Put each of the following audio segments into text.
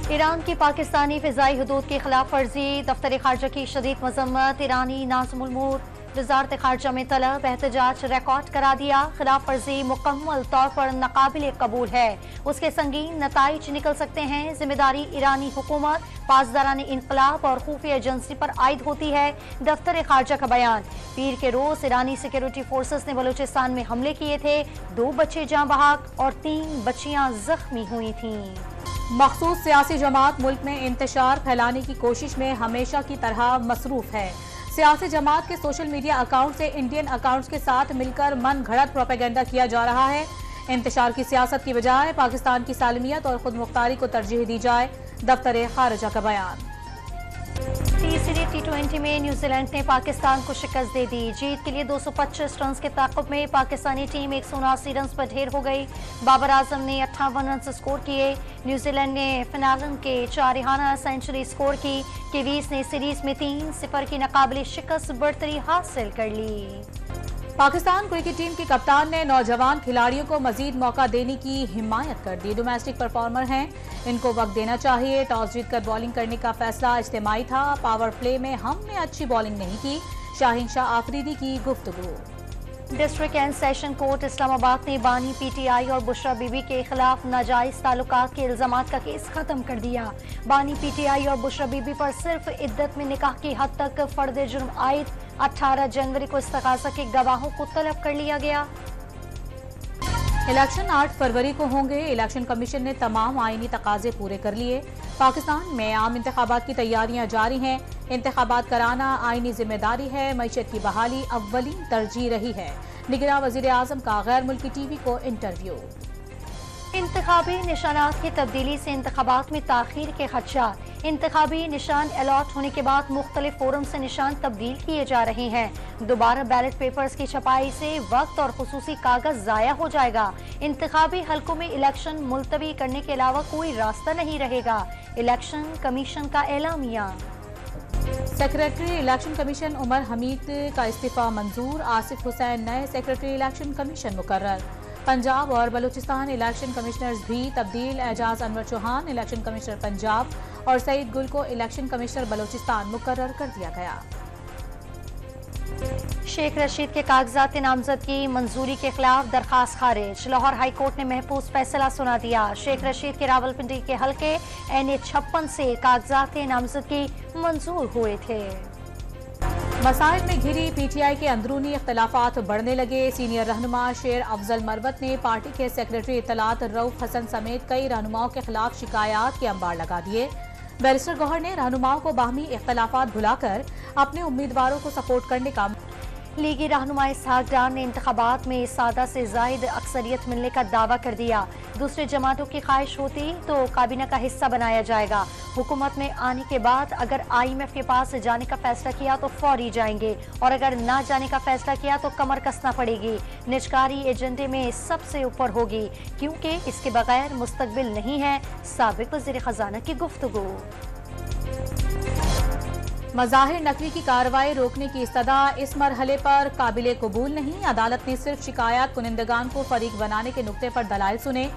ایران کی پاکستانی فضائی حدود کی خلاف ورزی، دفتر خارجہ کی شدید مذمت، ایرانی ناظم الامور وزارت خارجہ میں طلب، احتجاج ریکارڈ کرا دیا، خلاف ورزی مکمل طور پر ناقابل قبول ہے، اس کے سنگین نتائج نکل سکتے ہیں، ذمہ داری ایرانی حکومت، پاسداران انقلاب اور خفیہ ایجنسی پر عائد ہوتی ہے، دفتر خارجہ کا بیان۔ پیر کے روز ایرانی سیکیورٹی فورسز نے بلوچستان میں حملے کیے تھے، 2 بچے جاں بحق اور 3 بچیاں زخمی ہوئی تھیں۔ مخصوص سیاسی جماعت ملک میں انتشار پھیلانے کی کوشش میں ہمیشہ کی طرح مصروف ہے۔ سیاسی جماعت کے سوشل میڈیا اکاؤنٹ سے انڈین اکاؤنٹس کے ساتھ مل کر من گھڑت پروپیگنڈا کیا جا رہا ہے۔ انتشار کی سیاست کی بجائے پاکستان کی سالمیت اور خود مختاری کو ترجیح دی جائے، دفتر خارجہ کا بیان۔ تیسری T20 میں نیوزی لینڈ نے پاکستان کو شکست دے دی، جیت کے لیے 225 رنز کے تعاقب میں پاکستانی ٹیم 179 رنز پر ڈھیر ہو گئی، بابر اعظم نے 58 رنز سکور کیے، نیوزی لینڈ نے فنالن کے چارہانہ سینچری سکور کی، کیویز نے سیریز میں 3-0 کی ناقابل شکست برتری حاصل کر لی۔ پاکستان کرکٹ ٹیم کے کپتان نے نوجوان کھلاڑیوں کو مزید موقع دینے کی حمایت کر دی، ڈومیسٹک پرفارمر ہیں، ان کو وقت دینا چاہیے، ٹاس جیت کر بالنگ کرنے کا فیصلہ اجتماعی تھا، پاور پلے میں ہم نے اچھی بالنگ نہیں کی، شاہین شاہ آفریدی کی گفتگو۔ ڈسٹرکٹ اینڈ سیشن کورٹ اسلام آباد نے بانی پی ٹی آئی اور بشرا بی بی کے خلاف ناجائز تعلقات کے الزامات کا کیس ختم کر دیا، بانی پی ٹی آئی اور بشرا بی بی پر صرف عدت میں نکاح کی حد تک فرد جرم عائد، 18 جنوری کو استغاثہ کے گواہوں کو طلب کر لیا گیا۔ الیکشن 8 فروری کو ہوں گے، الیکشن کمیشن نے تمام آئینی تقاضے پورے کر لیے، پاکستان میں عام انتخابات کی تیاریاں جاری ہیں، انتخابات کرانا آئینی ذمہ داری ہے، معیشت کی بحالی اولین ترجیح رہی ہے، نگراں وزیر اعظم کا غیر ملکی ٹی وی کو انٹرویو۔ انتخابی نشانات کی تبدیلی سے انتخابات میں تاخیر کے خدشات، انتخابی نشان الاٹ ہونے کے بعد مختلف فورم سے نشان تبدیل کیے جا رہے ہیں، دوبارہ بیلٹ پیپرز کی چھپائی سے وقت اور خصوصی کاغذ ضائع ہو جائے گا، انتخابی حلقوں میں الیکشن ملتوی کرنے کے علاوہ کوئی راستہ نہیں رہے گا، الیکشن کمیشن کا اعلامیہ۔ سیکریٹری الیکشن کمیشن عمر حمید کا استعفیٰ منظور، آصف حسین نئے سیکریٹری الیکشن کمیشن مقرر، پنجاب اور بلوچستان الیکشن کمشنرز بھی تبدیل، اعجاز انور چوہان الیکشن کمشنر پنجاب اور سعید گل کو الیکشن کمشنر بلوچستان مقرر کر دیا گیا۔ شیخ رشید کے کاغذات نامزدگی منظوری کے خلاف درخواست خارج، لاہور ہائی کورٹ نے محفوظ فیصلہ سنا دیا، شیخ رشید کے راولپنڈی کے حلقے NA56 سے کاغذات نامزدگی منظور ہوئے تھے۔ مسائل میں گھری پی ٹی آئی کے اندرونی اختلافات بڑھنے لگے، سینئر رہنما شیر افضل مروت نے پارٹی کے سیکریٹری اطلاعات رؤف حسن سمیت کئی رہنماؤں کے خلاف شکایات کے انبار لگا دیے، بیرسٹر گوہر نے رہنماؤں کو باہمی اختلافات بھلا کر اپنے امیدواروں کو سپورٹ کرنے کا لیگی رہنما اسحاق ڈار نے انتخابات میں سادہ سے زائد اکثریت ملنے کا دعویٰ کر دیا، دوسرے جماعتوں کی خواہش ہوتی تو کابینہ کا حصہ بنایا جائے گا، حکومت میں آنے کے بعد اگر IMF کے پاس جانے کا فیصلہ کیا تو فوری جائیں گے اور اگر نہ جانے کا فیصلہ کیا تو کمر کسنا پڑے گی، نجکاری ایجنڈے میں سب سے اوپر ہوگی کیونکہ اس کے بغیر مستقبل نہیں ہے، سابق وزیر خزانہ کی گفتگو۔ مظاہر نقوی کی کارروائی روکنے کی استدعا اس مرحلے پر قابل قبول نہیں، عدالت نے صرف شکایات کنندگان کو فریق بنانے کے نقطے پر دلائل سنے،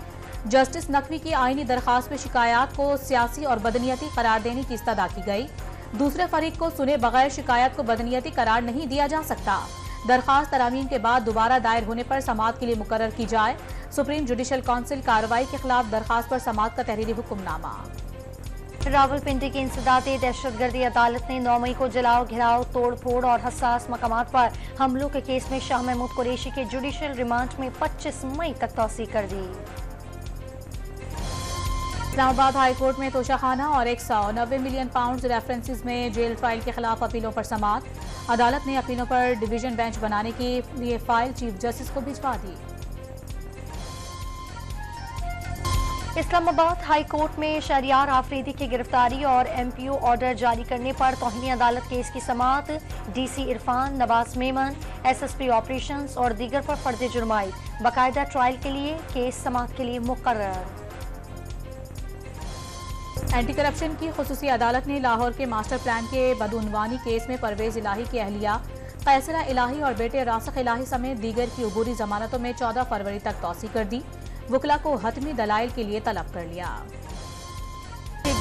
جسٹس نقوی کی آئینی درخواست پہ شکایات کو سیاسی اور بدنیتی قرار دینے کی استدعا کی گئی، دوسرے فریق کو سنے بغیر شکایات کو بدنیتی قرار نہیں دیا جا سکتا، درخواست ترامیم کے بعد دوبارہ دائر ہونے پر سماعت کے لیے مقرر کی جائے، سپریم جوڈیشل کونسل کارروائی کے خلاف درخواست پر سماعت کا تحریری حکم نامہ۔ راولپنڈی کی انسدادی دہشت گردی عدالت نے 9 مئی کو جلاؤ گھراؤ توڑ پھوڑ اور حساس مقامات پر حملوں کے کیس میں شاہ محمود قریشی کے جوڈیشل ریمانڈ میں 25 مئی تک توسیع کر دی۔ اسلام آباد ہائی کورٹ میں توشہ اور 190 ملین پاؤنڈز ریفرنسز میں جیل ٹرائل کے خلاف اپیلوں پر سماعت، عدالت نے اپیلوں پر ڈویژن بینچ بنانے کے لیے فائل چیف جسٹس کو بھجوا دی۔ اسلام آباد ہائی کورٹ میں شہریار آفریدی کی گرفتاری اور MPO آرڈر جاری کرنے پر توہین عدالت کیس کی سماعت، DC عرفان، نواز میمن، SSP آپریشنز اور دیگر پر فرد جرم عائد، باقاعدہ ٹرائل کے لیے کیس سماعت کے لیے مقرر۔ اینٹی کرپشن کی خصوصی عدالت نے لاہور کے ماسٹر پلان کے بدعنوانی کیس میں پرویز الہی کی اہلیہ قیصرہ الہی اور بیٹے راسخ الہی سمیت دیگر کی عبوری ضمانتوں میں 14 فروری تک توسیع کر دی، وکلا کو حتمی دلائل کے لیے طلب کر لیا۔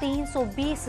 320